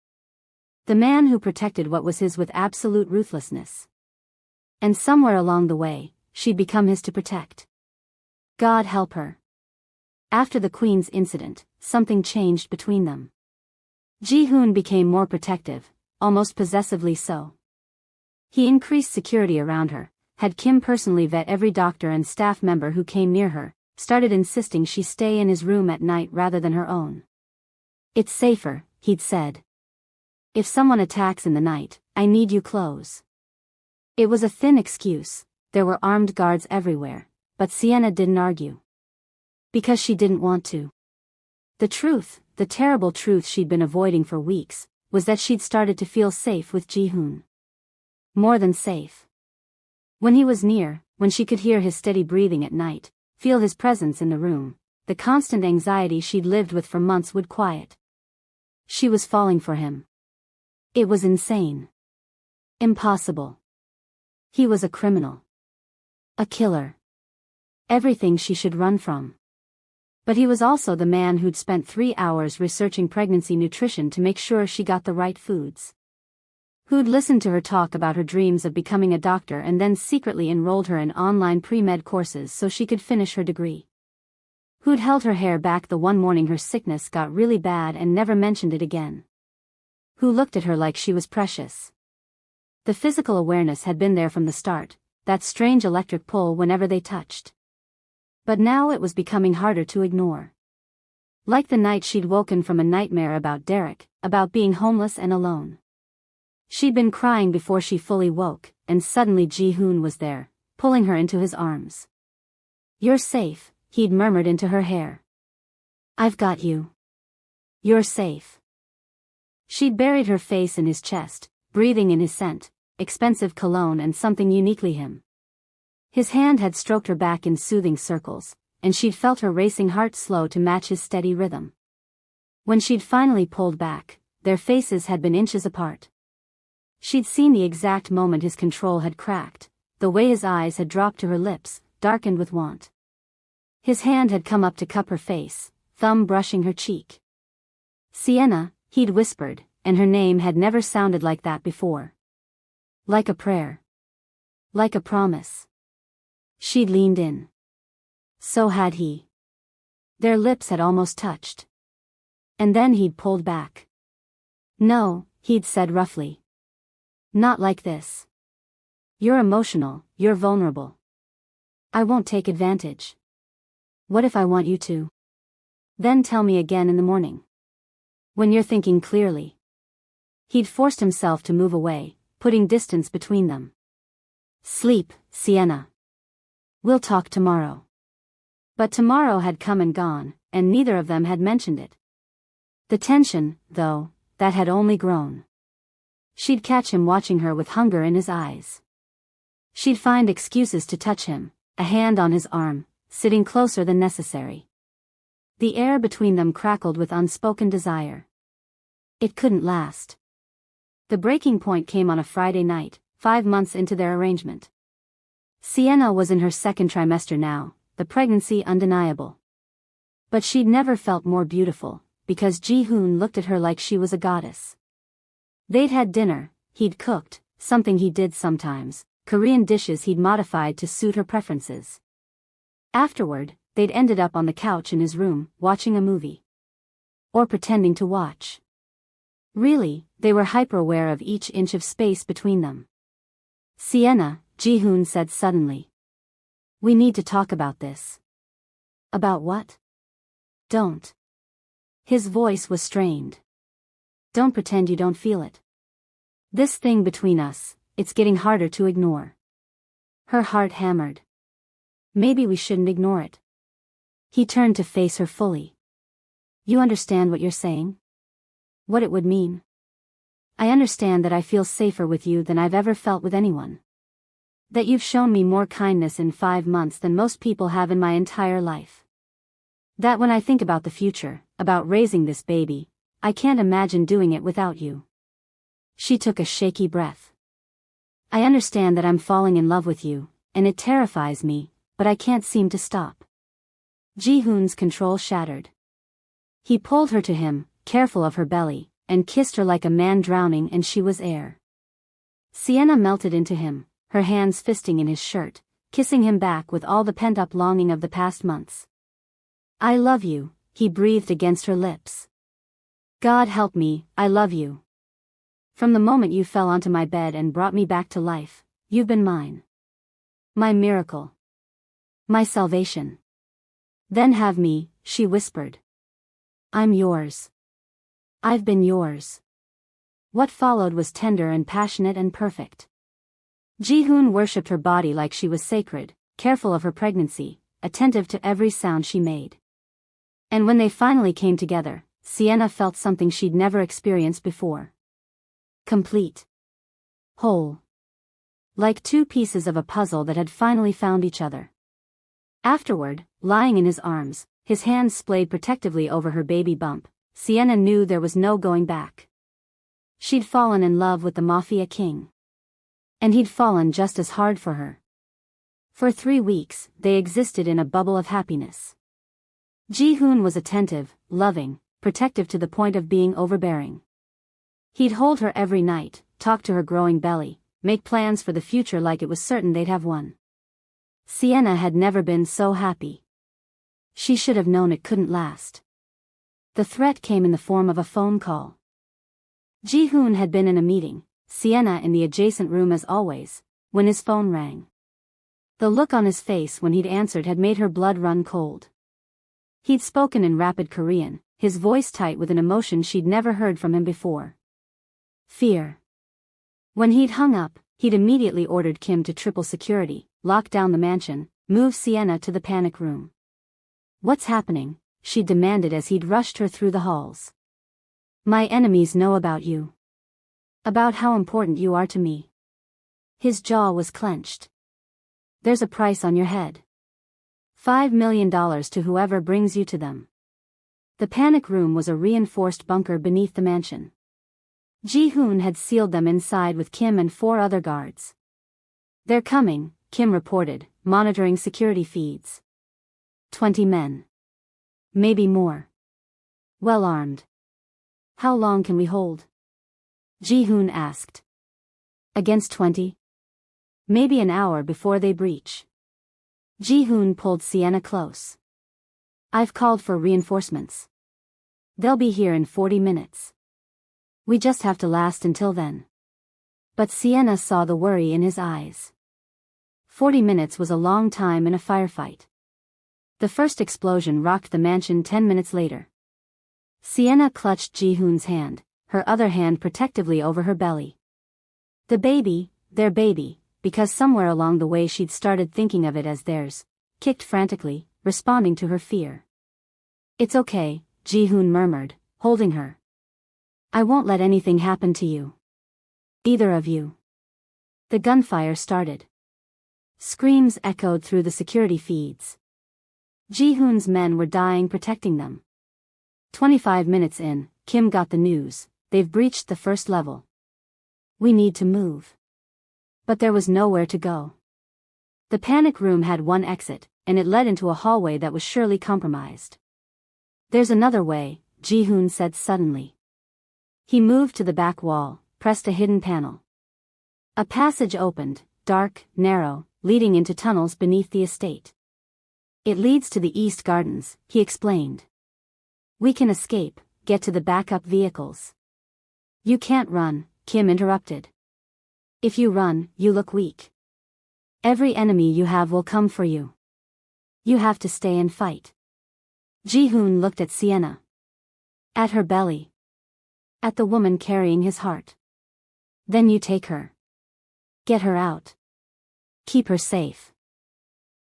The man who protected what was his with absolute ruthlessness. And somewhere along the way, she'd become his to protect. God help her. After the Queen's incident, something changed between them. Ji-hoon became more protective, almost possessively so. He increased security around her, had Kim personally vet every doctor and staff member who came near her, started insisting she stay in his room at night rather than her own. It's safer, he'd said. If someone attacks in the night, I need you close. It was a thin excuse, there were armed guards everywhere, but Sienna didn't argue. Because she didn't want to. The truth, the terrible truth she'd been avoiding for weeks, was that she'd started to feel safe with Ji-hoon. More than safe. When he was near, when she could hear his steady breathing at night, feel his presence in the room, the constant anxiety she'd lived with for months would quiet. She was falling for him. It was insane. Impossible. He was a criminal. A killer. Everything she should run from. But he was also the man who'd spent 3 hours researching pregnancy nutrition to make sure she got the right foods. Who'd listened to her talk about her dreams of becoming a doctor and then secretly enrolled her in online pre-med courses so she could finish her degree. Who'd held her hair back the one morning her sickness got really bad and never mentioned it again. Who looked at her like she was precious. The physical awareness had been there from the start, that strange electric pull whenever they touched. But now it was becoming harder to ignore. Like the night she'd woken from a nightmare about Derek, about being homeless and alone. She'd been crying before she fully woke, and suddenly Ji-hoon was there, pulling her into his arms. You're safe, he'd murmured into her hair. I've got you. You're safe. She'd buried her face in his chest, breathing in his scent, expensive cologne and something uniquely him. His hand had stroked her back in soothing circles, and she'd felt her racing heart slow to match his steady rhythm. When she'd finally pulled back, their faces had been inches apart. She'd seen the exact moment his control had cracked, the way his eyes had dropped to her lips, darkened with want. His hand had come up to cup her face, thumb brushing her cheek. Sienna, he'd whispered, and her name had never sounded like that before. Like a prayer. Like a promise. She'd leaned in. So had he. Their lips had almost touched. And then he'd pulled back. No, he'd said roughly. Not like this. You're emotional, you're vulnerable. I won't take advantage. What if I want you to? Then tell me again in the morning. When you're thinking clearly. He'd forced himself to move away, putting distance between them. Sleep, Sienna. We'll talk tomorrow. But tomorrow had come and gone, and neither of them had mentioned it. The tension, though, that had only grown. She'd catch him watching her with hunger in his eyes. She'd find excuses to touch him, a hand on his arm, sitting closer than necessary. The air between them crackled with unspoken desire. It couldn't last. The breaking point came on a Friday night, 5 months into their arrangement. Sienna was in her second trimester now, the pregnancy undeniable. But she'd never felt more beautiful, because Ji-hoon looked at her like she was a goddess. They'd had dinner, he'd cooked, something he did sometimes, Korean dishes he'd modified to suit her preferences. Afterward, they'd ended up on the couch in his room, watching a movie. Or pretending to watch. Really, they were hyper-aware of each inch of space between them. Sienna, Ji-hoon said suddenly. We need to talk about this. About what? Don't. His voice was strained. Don't pretend you don't feel it. This thing between us, it's getting harder to ignore. Her heart hammered. Maybe we shouldn't ignore it. He turned to face her fully. You understand what you're saying? What it would mean? I understand that I feel safer with you than I've ever felt with anyone. That you've shown me more kindness in 5 months than most people have in my entire life. That when I think about the future, about raising this baby, I can't imagine doing it without you. She took a shaky breath. I understand that I'm falling in love with you, and it terrifies me, but I can't seem to stop. Ji-hoon's control shattered. He pulled her to him, careful of her belly, and kissed her like a man drowning and she was air. Sienna melted into him, her hands fisting in his shirt, kissing him back with all the pent-up longing of the past months. I love you, he breathed against her lips. God help me, I love you. From the moment you fell onto my bed and brought me back to life, you've been mine. My miracle. My salvation. Then have me, she whispered. I'm yours. I've been yours. What followed was tender and passionate and perfect. Ji-hoon worshipped her body like she was sacred, careful of her pregnancy, attentive to every sound she made. And when they finally came together, Sienna felt something she'd never experienced before. Complete. Whole. Like two pieces of a puzzle that had finally found each other. Afterward, lying in his arms, his hands splayed protectively over her baby bump, Sienna knew there was no going back. She'd fallen in love with the Mafia king. And he'd fallen just as hard for her. For 3 weeks, they existed in a bubble of happiness. Ji-hoon was attentive, loving, protective to the point of being overbearing. He'd hold her every night, talk to her growing belly, make plans for the future like it was certain they'd have one. Sienna had never been so happy. She should have known it couldn't last. The threat came in the form of a phone call. Ji-hoon had been in a meeting, Sienna in the adjacent room as always, when his phone rang. The look on his face when he'd answered had made her blood run cold. He'd spoken in rapid Korean, his voice tight with an emotion she'd never heard from him before. Fear. When he'd hung up, he'd immediately ordered Kim to triple security, lock down the mansion, move Sienna to the panic room. What's happening? She demanded as he'd rushed her through the halls. My enemies know about you. About how important you are to me. His jaw was clenched. There's a price on your head. $5 million to whoever brings you to them. The panic room was a reinforced bunker beneath the mansion. Ji-hoon had sealed them inside with Kim and 4 other guards. They're coming, Kim reported, monitoring security feeds. 20 men. Maybe more. Well armed. How long can we hold? Ji-hoon asked. Against 20? Maybe an hour before they breach. Ji-hoon pulled Sienna close. I've called for reinforcements. They'll be here in 40 minutes. We just have to last until then. But Sienna saw the worry in his eyes. 40 minutes was a long time in a firefight. The first explosion rocked the mansion 10 minutes later. Sienna clutched Ji-hoon's hand, her other hand protectively over her belly. The baby, their baby, because somewhere along the way she'd started thinking of it as theirs, kicked frantically, responding to her fear. It's okay, Ji-hoon murmured, holding her. I won't let anything happen to you. Either of you. The gunfire started. Screams echoed through the security feeds. Ji-hoon's men were dying protecting them. 25 minutes in, Kim got the news, they've breached the first level. We need to move. But there was nowhere to go. The panic room had one exit, and it led into a hallway that was surely compromised. There's another way, Ji-hoon said suddenly. He moved to the back wall, pressed a hidden panel. A passage opened, dark, narrow, leading into tunnels beneath the estate. It leads to the East Gardens, he explained. We can escape, get to the backup vehicles. You can't run, Kim interrupted. If you run, you look weak. Every enemy you have will come for you. You have to stay and fight. Ji-hoon looked at Sienna. At her belly. At the woman carrying his heart. Then you take her. Get her out. Keep her safe.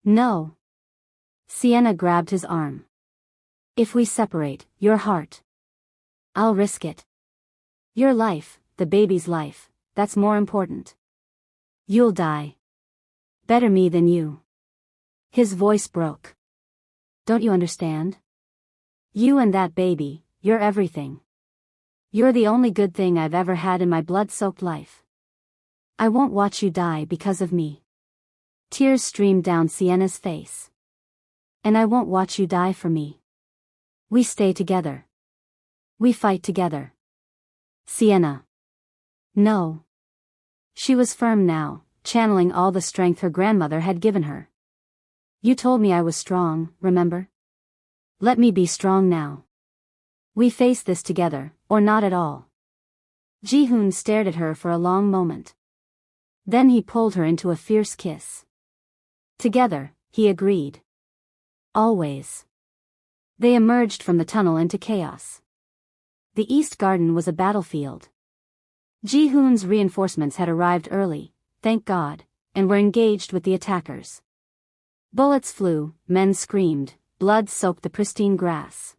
No. Sienna grabbed his arm. If we separate, your heart. I'll risk it. Your life, the baby's life, that's more important. You'll die. Better me than you. His voice broke. Don't you understand? You and that baby, you're everything. You're the only good thing I've ever had in my blood-soaked life. I won't watch you die because of me. Tears streamed down Sienna's face. And I won't watch you die for me. We stay together. We fight together. Sienna. No. She was firm now, channeling all the strength her grandmother had given her. You told me I was strong, remember? Let me be strong now. We face this together, or not at all. Ji-hoon stared at her for a long moment. Then he pulled her into a fierce kiss. Together, he agreed. Always. They emerged from the tunnel into chaos. The East Garden was a battlefield. Ji-hoon's reinforcements had arrived early, thank God, and were engaged with the attackers. Bullets flew, men screamed, blood soaked the pristine grass.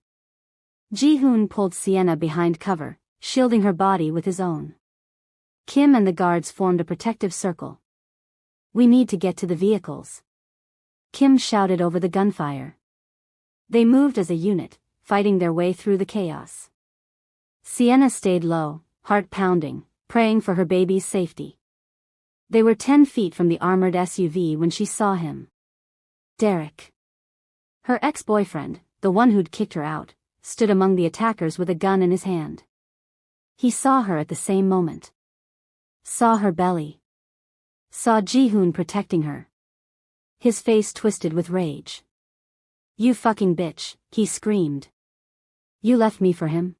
Ji-hoon pulled Sienna behind cover, shielding her body with his own. Kim and the guards formed a protective circle. We need to get to the vehicles. Kim shouted over the gunfire. They moved as a unit, fighting their way through the chaos. Sienna stayed low, heart pounding, praying for her baby's safety. They were 10 feet from the armored SUV when she saw him. Derek. Her ex-boyfriend, the one who'd kicked her out, stood among the attackers with a gun in his hand. He saw her at the same moment. Saw her belly. Saw Ji-hoon protecting her. His face twisted with rage. You fucking bitch, he screamed. You left me for him?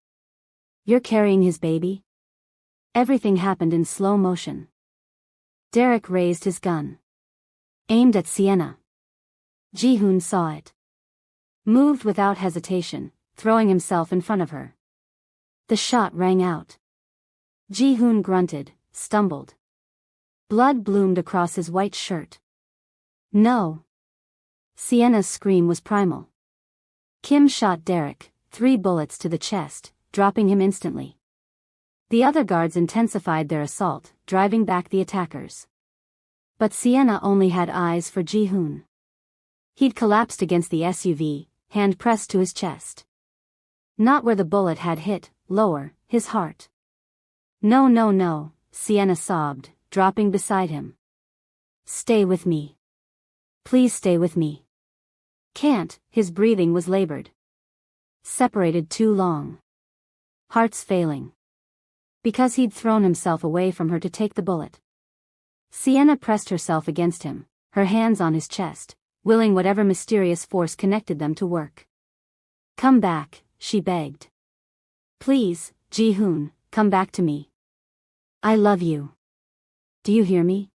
You're carrying his baby? Everything happened in slow motion. Derek raised his gun. Aimed at Sienna. Ji-hoon saw it. Moved without hesitation, throwing himself in front of her. The shot rang out. Ji-hoon grunted, stumbled. Blood bloomed across his white shirt. No. Sienna's scream was primal. Kim shot Derek, 3 bullets to the chest, dropping him instantly. The other guards intensified their assault, driving back the attackers. But Sienna only had eyes for Ji-hoon. He'd collapsed against the SUV, hand pressed to his chest. Not where the bullet had hit, lower, his heart. No, no, no, Sienna sobbed, dropping beside him. Stay with me. Please stay with me. Can't, his breathing was labored. Separated too long. Hearts failing. Because he'd thrown himself away from her to take the bullet. Sienna pressed herself against him, her hands on his chest, willing whatever mysterious force connected them to work. Come back, she begged. Please, Ji-hoon, come back to me. I love you. Do you hear me?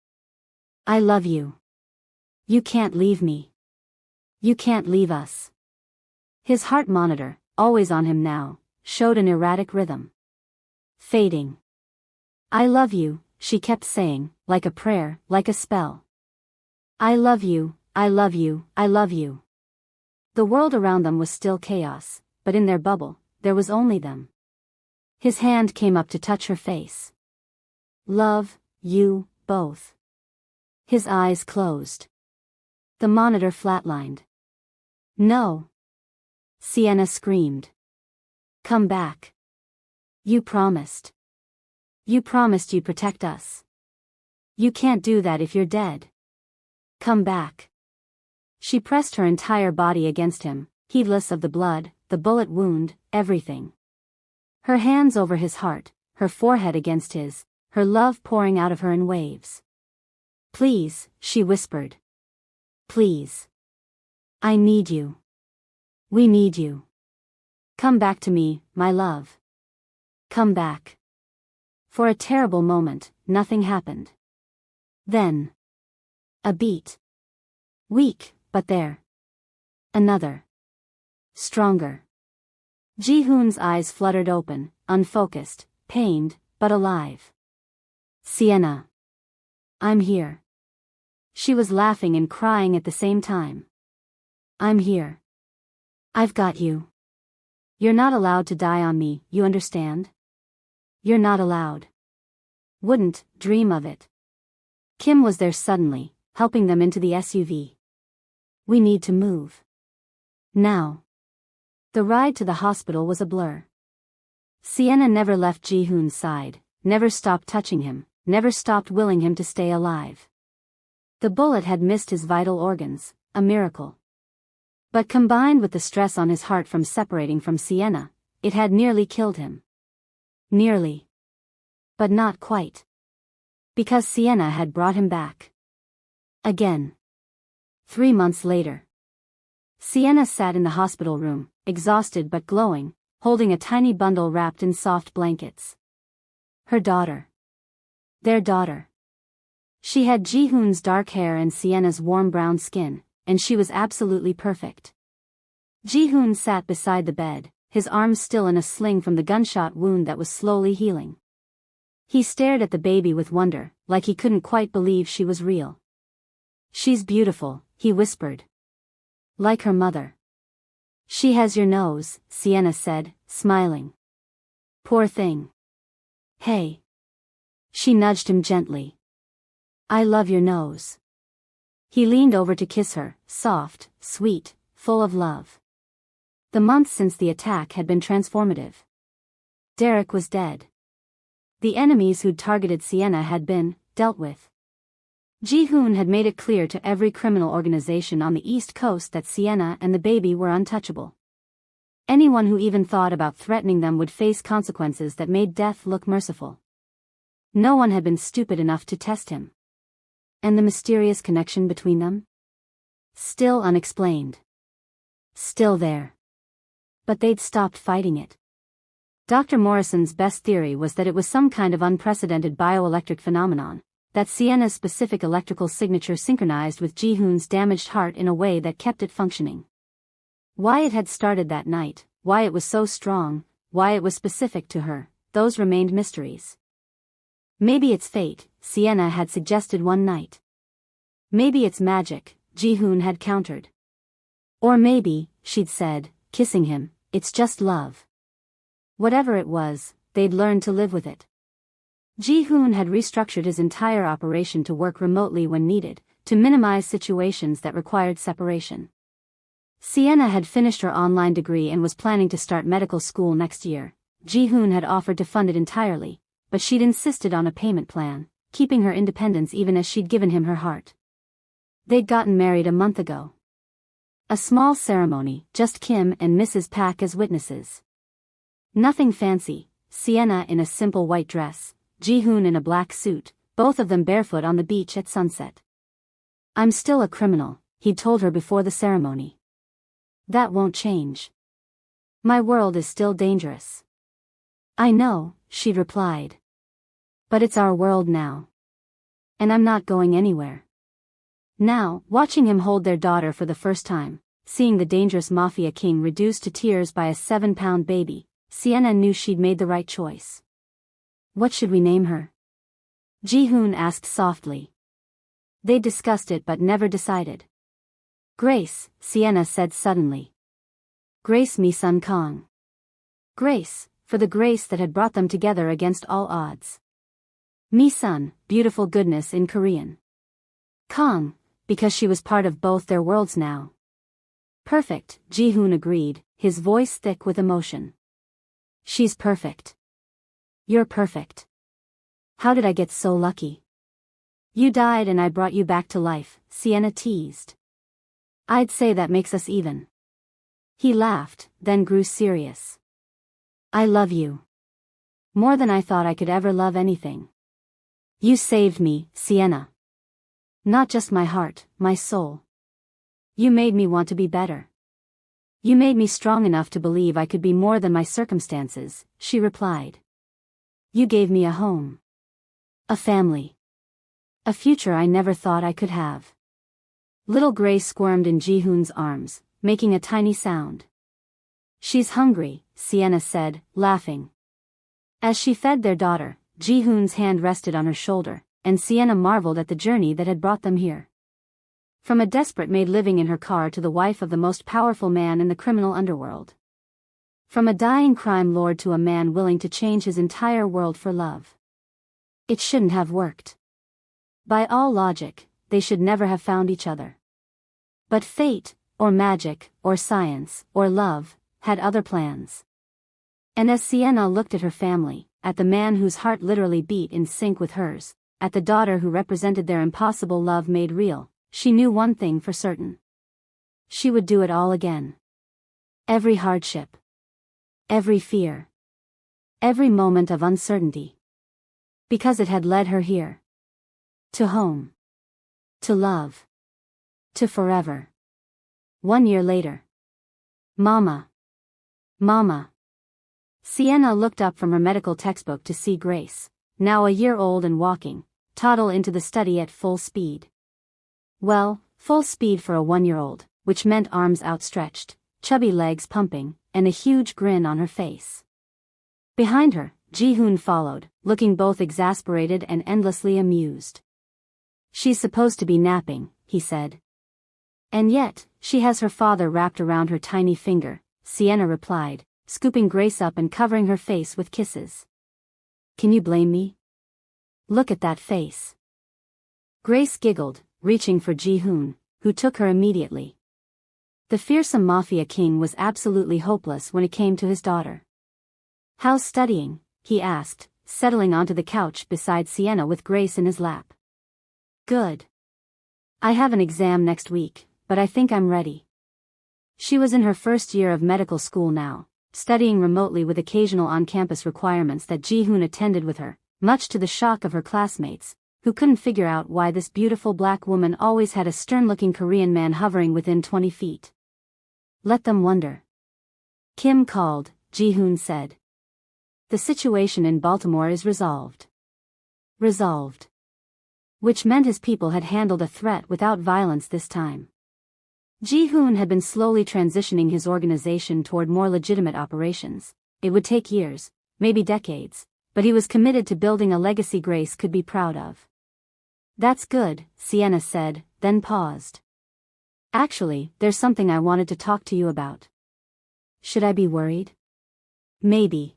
I love you. You can't leave me. You can't leave us. His heart monitor, always on him now, showed an erratic rhythm. Fading. I love you, she kept saying, like a prayer, like a spell. I love you, I love you, I love you. The world around them was still chaos, but in their bubble, there was only them. His hand came up to touch her face. Love, you, both. His eyes closed. The monitor flatlined. No. Sienna screamed. Come back. You promised. You promised you'd protect us. You can't do that if you're dead. Come back. She pressed her entire body against him, heedless of the blood, the bullet wound, everything. Her hands over his heart, her forehead against his, her love pouring out of her in waves. "Please," she whispered. "Please. I need you. We need you. Come back to me, my love. Come back." For a terrible moment, nothing happened. Then. A beat. Weak, but there. Another. Stronger. Ji-hoon's eyes fluttered open, unfocused, pained, but alive. "Sienna. I'm here." She was laughing and crying at the same time. "I'm here. I've got you. You're not allowed to die on me, you understand? You're not allowed. Wouldn't dream of it." Kim was there suddenly, helping them into the SUV. "We need to move. Now." The ride to the hospital was a blur. Sienna never left Ji-hoon's side, never stopped touching him, never stopped willing him to stay alive. The bullet had missed his vital organs, a miracle. But combined with the stress on his heart from separating from Sienna, it had nearly killed him. Nearly. But not quite. Because Sienna had brought him back. Again. 3 months later. Sienna sat in the hospital room, exhausted but glowing, holding a tiny bundle wrapped in soft blankets. Her daughter. Their daughter. She had Ji-hoon's dark hair and Sienna's warm brown skin, and she was absolutely perfect. Ji-hoon sat beside the bed, his arms still in a sling from the gunshot wound that was slowly healing. He stared at the baby with wonder, like he couldn't quite believe she was real. "She's beautiful," he whispered. "Like her mother." "She has your nose," Sienna said, smiling. "Poor thing. Hey." She nudged him gently. "I love your nose." He leaned over to kiss her, soft, sweet, full of love. The months since the attack had been transformative. Derek was dead. The enemies who'd targeted Sienna had been dealt with. Ji-hoon had made it clear to every criminal organization on the East Coast that Sienna and the baby were untouchable. Anyone who even thought about threatening them would face consequences that made death look merciful. No one had been stupid enough to test him. And the mysterious connection between them? Still unexplained. Still there. But they'd stopped fighting it. Dr. Morrison's best theory was that it was some kind of unprecedented bioelectric phenomenon, that Sienna's specific electrical signature synchronized with Ji-hoon's damaged heart in a way that kept it functioning. Why it had started that night, why it was so strong, why it was specific to her, those remained mysteries. Maybe it's fate, Sienna had suggested one night. Maybe it's magic, Ji-hoon had countered. Or maybe, she'd said, kissing him, it's just love. Whatever it was, they'd learned to live with it. Ji-hoon had restructured his entire operation to work remotely when needed, to minimize situations that required separation. Sienna had finished her online degree and was planning to start medical school next year. Ji-hoon had offered to fund it entirely, but she'd insisted on a payment plan, keeping her independence even as she'd given him her heart. They'd gotten married a month ago. A small ceremony, just Kim and Mrs. Pak as witnesses. Nothing fancy, Sienna in a simple white dress, Ji-hoon in a black suit, both of them barefoot on the beach at sunset. "I'm still a criminal," he'd told her before the ceremony. "That won't change. My world is still dangerous." "I know," she'd replied. "But it's our world now. And I'm not going anywhere." Now, watching him hold their daughter for the first time, seeing the dangerous Mafia king reduced to tears by a 7-pound baby, Sienna knew she'd made the right choice. "What should we name her?" Ji-hoon asked softly. They discussed it but never decided. "Grace," Sienna said suddenly. "Grace Mi-sun Kong." Grace, for the grace that had brought them together against all odds. Mi-sun, beautiful goodness in Korean. Kong, because she was part of both their worlds now. "Perfect," Ji-hoon agreed, his voice thick with emotion. "She's perfect. You're perfect. How did I get so lucky?" "You died and I brought you back to life," Sienna teased. "I'd say that makes us even." He laughed, then grew serious. I love you. More than I thought I could ever love anything. You saved me, Sienna. Not just my heart, my soul. You made me want to be better. You made me strong enough to believe I could be more than my circumstances, she replied. You gave me a home. A family. A future I never thought I could have. Little Grace squirmed in Ji-hoon's arms, making a tiny sound. She's hungry, Sienna said, laughing. As she fed their daughter, Ji-hoon's hand rested on her shoulder, and Sienna marveled at the journey that had brought them here. From a desperate maid living in her car to the wife of the most powerful man in the criminal underworld. From a dying crime lord to a man willing to change his entire world for love. It shouldn't have worked. By all logic, they should never have found each other. But fate, or magic, or science, or love, had other plans. And as Sienna looked at her family, at the man whose heart literally beat in sync with hers, at the daughter who represented their impossible love made real, she knew one thing for certain. She would do it all again. Every hardship. Every fear. Every moment of uncertainty. Because it had led her here. To home. To love. To forever. 1 year later. Mama. Mama. Sienna looked up from her medical textbook to see Grace, now a year old and walking, toddle into the study at full speed. Well, full speed for a 1-year-old, which meant arms outstretched, chubby legs pumping, and a huge grin on her face. Behind her, Ji-hoon followed, looking both exasperated and endlessly amused. She's supposed to be napping, he said. And yet, she has her father wrapped around her tiny finger, Sienna replied, scooping Grace up and covering her face with kisses. Can you blame me? Look at that face. Grace giggled, reaching for Ji-hoon, who took her immediately. The fearsome Mafia king was absolutely hopeless when it came to his daughter. How's studying? He asked, settling onto the couch beside Sienna with Grace in his lap. Good. I have an exam next week, but I think I'm ready. She was in her first year of medical school now, studying remotely with occasional on-campus requirements that Ji-hoon attended with her, much to the shock of her classmates, who couldn't figure out why this beautiful black woman always had a stern-looking Korean man hovering within 20 feet. Let them wonder. Kim called, Ji-hoon said. The situation in Baltimore is resolved. Resolved. Which meant his people had handled a threat without violence this time. Ji-hoon had been slowly transitioning his organization toward more legitimate operations. It would take years, maybe decades, but he was committed to building a legacy Grace could be proud of. That's good, Sienna said, then paused. Actually, there's something I wanted to talk to you about. Should I be worried? Maybe.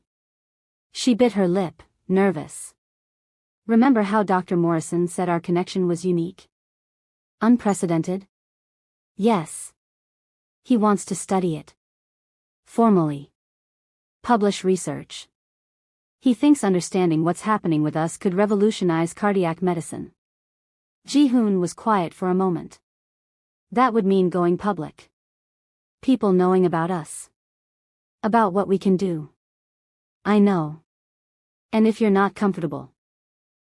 She bit her lip, nervous. Remember how Dr. Morrison said our connection was unique? Unprecedented? Yes. He wants to study it. Formally. Publish research. He thinks understanding what's happening with us could revolutionize cardiac medicine. Ji-hoon was quiet for a moment. That would mean going public. People knowing about us. About what we can do. I know. And if you're not comfortable.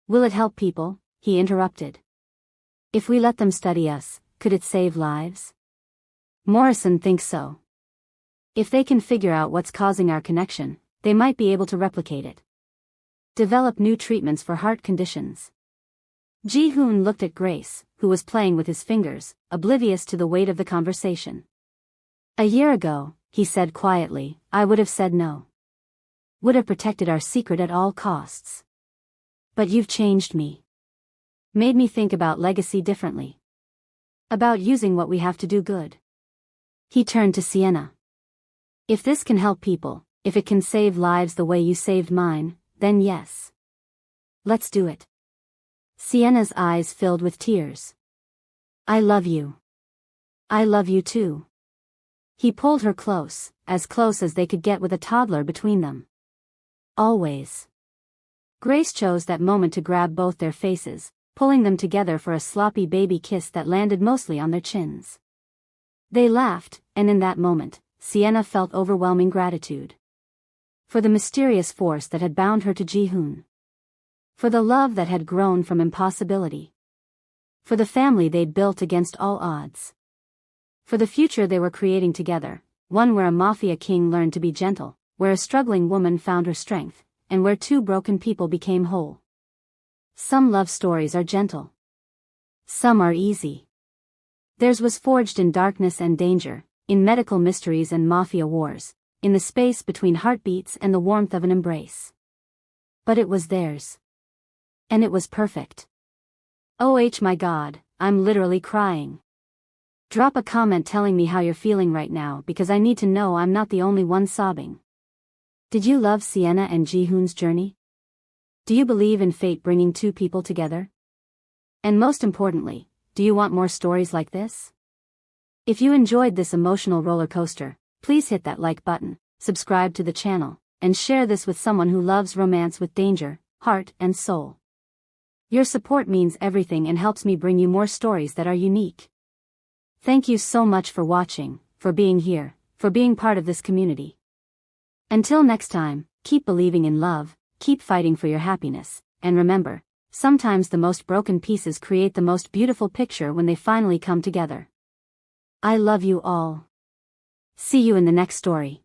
Will it help people? He interrupted. If we let them study us, could it save lives? Morrison thinks so. If they can figure out what's causing our connection, they might be able to replicate it. Develop new treatments for heart conditions. Ji-hoon looked at Grace, who was playing with his fingers, oblivious to the weight of the conversation. A year ago, he said quietly, I would have said no. Would have protected our secret at all costs. But you've changed me. Made me think about legacy differently. About using what we have to do good. He turned to Sienna. If this can help people, if it can save lives the way you saved mine, then yes. Let's do it. Sienna's eyes filled with tears. I love you. I love you too. He pulled her close as they could get with a toddler between them. Always. Grace chose that moment to grab both their faces, pulling them together for a sloppy baby kiss that landed mostly on their chins. They laughed, and in that moment, Sienna felt overwhelming gratitude. For the mysterious force that had bound her to Ji-hoon. For the love that had grown from impossibility. For the family they'd built against all odds. For the future they were creating together, one where a mafia king learned to be gentle, where a struggling woman found her strength, and where two broken people became whole. Some love stories are gentle. Some are easy. Theirs was forged in darkness and danger, in medical mysteries and mafia wars, in the space between heartbeats and the warmth of an embrace. But it was theirs. And it was perfect. Oh my God, I'm literally crying. Drop a comment telling me how you're feeling right now because I need to know I'm not the only one sobbing. Did you love Sienna and Ji-hoon's journey? Do you believe in fate bringing two people together? And most importantly, do you want more stories like this? If you enjoyed this emotional roller coaster, please hit that like button, subscribe to the channel, and share this with someone who loves romance with danger, heart, and soul. Your support means everything and helps me bring you more stories that are unique. Thank you so much for watching, for being here, for being part of this community. Until next time, keep believing in love, keep fighting for your happiness, and remember, sometimes the most broken pieces create the most beautiful picture when they finally come together. I love you all. See you in the next story.